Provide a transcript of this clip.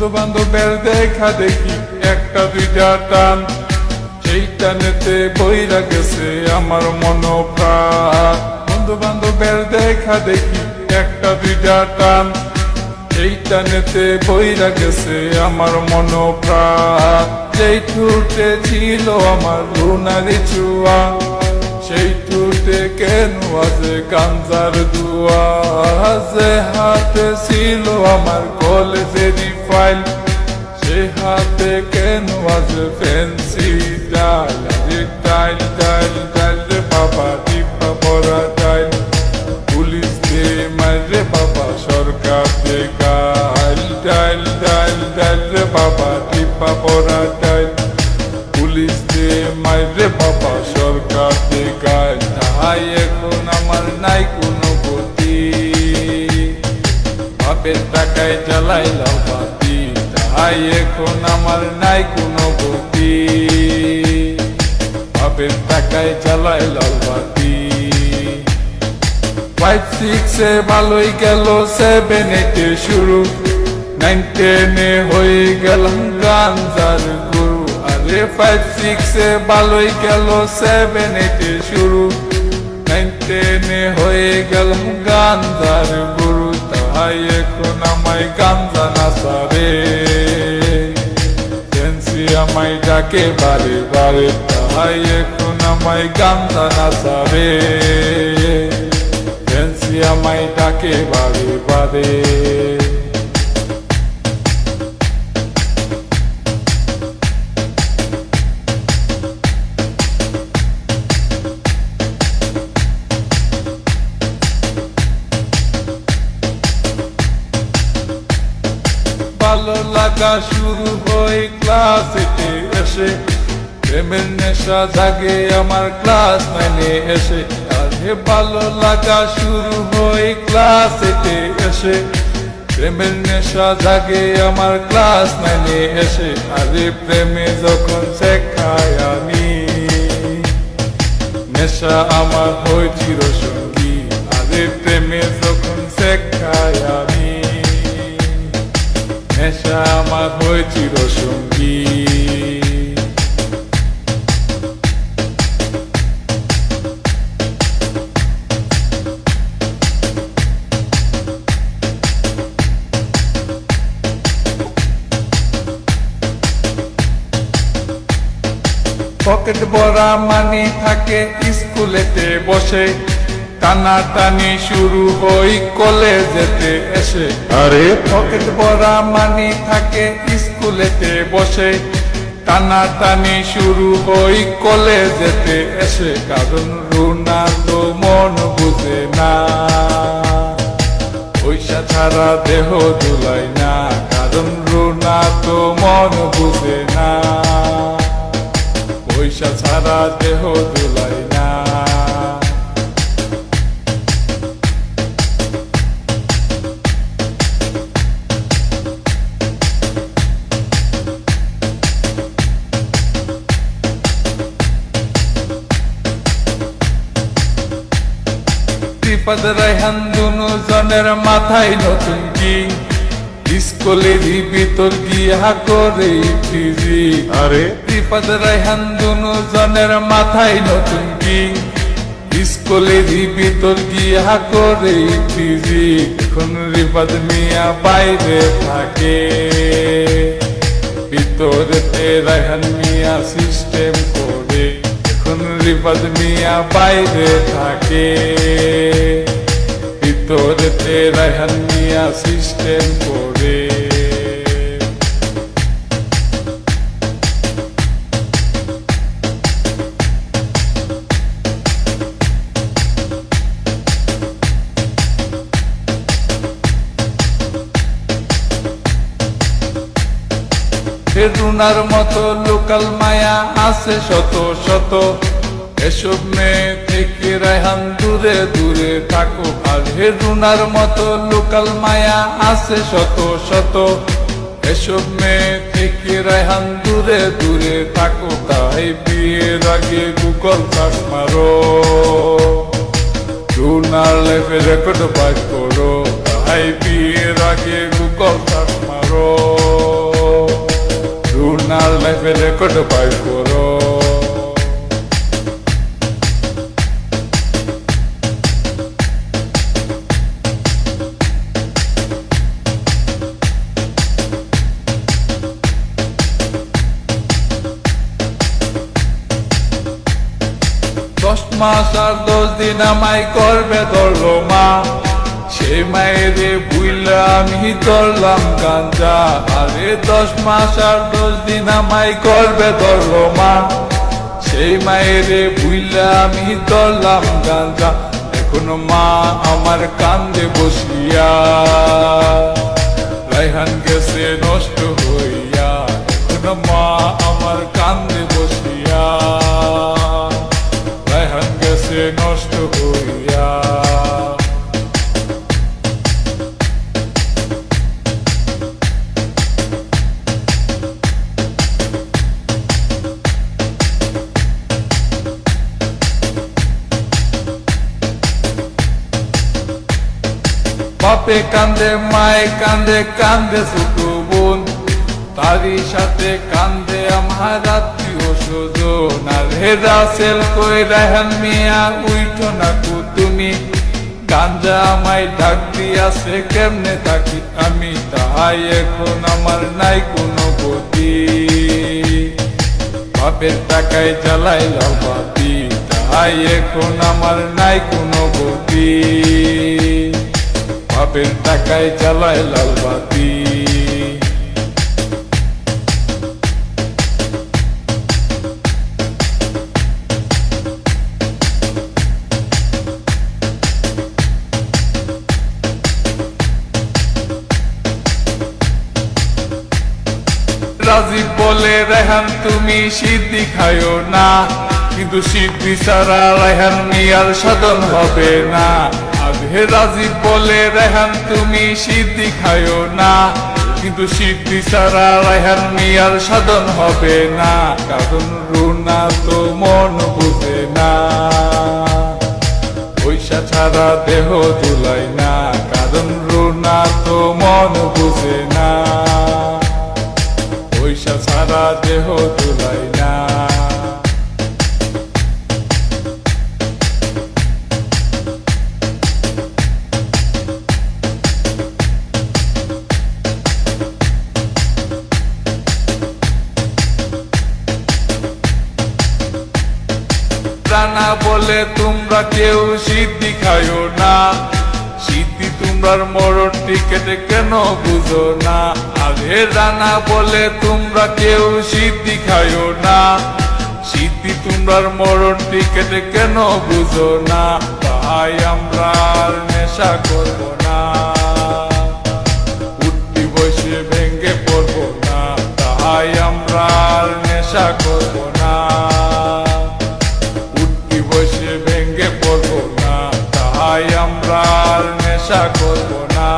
বন্ধু বান্ধবের দেখা দেখি একটা দুইটা টান, সেই টানেতে বইরা গেছে আমার মনোপ্রাণ। বন্ধু বান্ধবের দেখা দেখি একটা দুইটা টান, সেই টানেতে বইরা গেছে আমার মনোপ্রাণ। যেই ঠুটে ছিল আমার লুনারি চুয়া, সেই ঠুটে কেন আছে গাঞ্জার দুয়া। যে হাতে ছিল আমার কলেজেরই ফাইল, সে হাতে কেন আছে ফ্যান্সি ডাইল। ডাইল ডাইল ডাইল রে বাবা, টিপা পড়া ডাইল। পুলিশ দে মারে বাবা, সরকার দে গাইল। ডাইল ডাইল ডাইল রে বাবা, টিপা পড়া ডাইল। পুলিশ দে মারে বাবা, সরকার দে গাইল। তাই এখন আমার নাই কোনো গতি, বাপের টাকায় জ্বালাইলাম বাতি। তাই এখন আমার নাই কোনো গতি, বাপের টাকায় জ্বালাইলাম বাতি। 5, 6 ভালোই গেল, 7, 8 শুরু, 9, 10 হয়ে গেলাম গাঞ্জার গুরু। আরে 5, 6 ভালোই গেল, 7, 8 শুরু, 9, 10 হয়ে গেলাম গাঞ্জার গুরু। তাই এখন আমায় গাঞ্জা নাচারে, ফ্যান্সি আমায় ডাকে বারে বারে। তাই এখন আমায় গাঞ্জা নাচারে, ফ্যান্সি আমায় ডাকে বারে বারে। ভালো লাগা শুরু হয় ক্লাস 8 এসে, প্রেমের নেশা জাগে আমার ক্লাস 9 এসে। আরে ভালো লাগা শুরু হয় ক্লাস 8 এসে, প্রেমের নেশা জাগে আমার ক্লাস 9 এসে। আরে প্রেমে যখন শেখাই আমি, নেশা আমার হয় চিরসঙ্গী। আরে প্রেমে যখন শেখাই আমি, নেশা আমার হয় চিরসঙ্গী। পকেট ভরা মানি থাকে স্কুলেতে বসে, টানাটানি শুরু হই কলেজেতে এসে। আরে পকেট ভরা মানি থাকে স্কুলেতে বসে, টানাটানি শুরু হই কলেজেতে এসে। কারণ রোনাল্ডো মন বুঝে না, পয়সা ছাড়া দেহ দুলাই না। কারণ রোনাল্ডো মন বুঝে না, পয়সা ছাড়া দেহ দুলাই না। ত্রিপদ রায়হান দুনো জনের মাথায় নতুন কি, স্কুলেরই ভিতর গিয়া করে ফিজি। আরে ত্রিপদ রায়হান দুনো জনের মাথায় নতুন কি, স্কুলেরই ভিতর গিয়া করে ফিজি। এখন রিপদ মিয়া বাইরে থাকে, ভিতরেতে রায়হান মিয়া সিস্টেম করে। এখন রিপদ মিয়া বাইরে থাকে, ভিতরেতে রায়হান মিয়া সিস্টেম করে। রুনার মতো লোকাল মায়া আছে শত শত, এসব মেয়ে থেকে রায়হান দূরে দূরে থাকো। আর রুনার মতো লোকাল মায়া আছে শত শত, এসব মেয়ে থেকে রায়হান দূরে দূরে থাকো। তাই বিয়ের আগে গুগল সার্চ মারো, রুনার লাইফে রেকর্ড বাইক করো। তাই বিয়ের আগে গুগল সার্চ মারো। আর লাইফে রেকর্ড পাই করো। দশ মাস আর 10 দিন আমায় করবে ধরলো মা, সেই মায়েরে বুইলা আমি ধরলাম গাঞ্জা। আরে 10 মাস আর 10 দিন আমায় করবে ধরলো মা, সেই মায়েরে বুইলা আমি ধরলাম গাঞ্জা। এখন মা আমার কান্দে বসিয়া, রায়হান গেছে নষ্ট হইয়া। এখন মা আমার কান্দে বসিয়া, রায়হান গেছে নষ্ট হইয়া। বাপে কান্দে মায়ে কান্দে, কান্দে ছোট বোন, তারই সাথে কান্দে আমার আত্মীয় স্বজন। আর হে রাসেল কই রায়হান মিয়া উইঠো না কো তুমি, গাঞ্জা আমায় ডাক দিয়াছে কেমনে থাকি আমি, তাহাই এখন আমার নাই কোনো গতি। বাপের টাকায় জ্বালাই লালবাতি, তাহাই এখন আমার নাই কোনো গতি। বাপের টাকায় জ্বালায় লালবাতি। রাজীব বলে রায়হান তুমি সিদ্ধি খাইও না, কিন্তু সিদ্ধি ছাড়া রায়হান মিয়ার সাধন হবে না। আগে রাজীব বলে রায়হান তুমি সিদ্ধি খাইও না, কিন্তু সিদ্ধি ছাড়া রায়হান মিয়ার সাধন হবে না। কারণ রুনা তো মন বুঝে না, পয়সা ছাড়া দেহ দুলাই না। কারণ রুনা তো মন বুঝে না, পয়সা ছাড়া দেহ দুলাই না। রানা বলে তোমরা কেউ সিদ্ধি খাইও না, সিদ্ধি তোমরার মরণ টিকেট কেন বুঝো না। আরে রানা বলে তোমরা কেউ সিদ্ধি খাইও না, সিদ্ধি তোমরার মরণ টিকেট কেন বুঝো না। তাই আমরা আর নেশা করবো না, উঠতি বসে ভেঙ্গে পড়বো না। তাই আমরা আর নেশা করবো না, বসে ভেঙ্গে পড়বো না। তাই আমরা আর নেশা করবো না।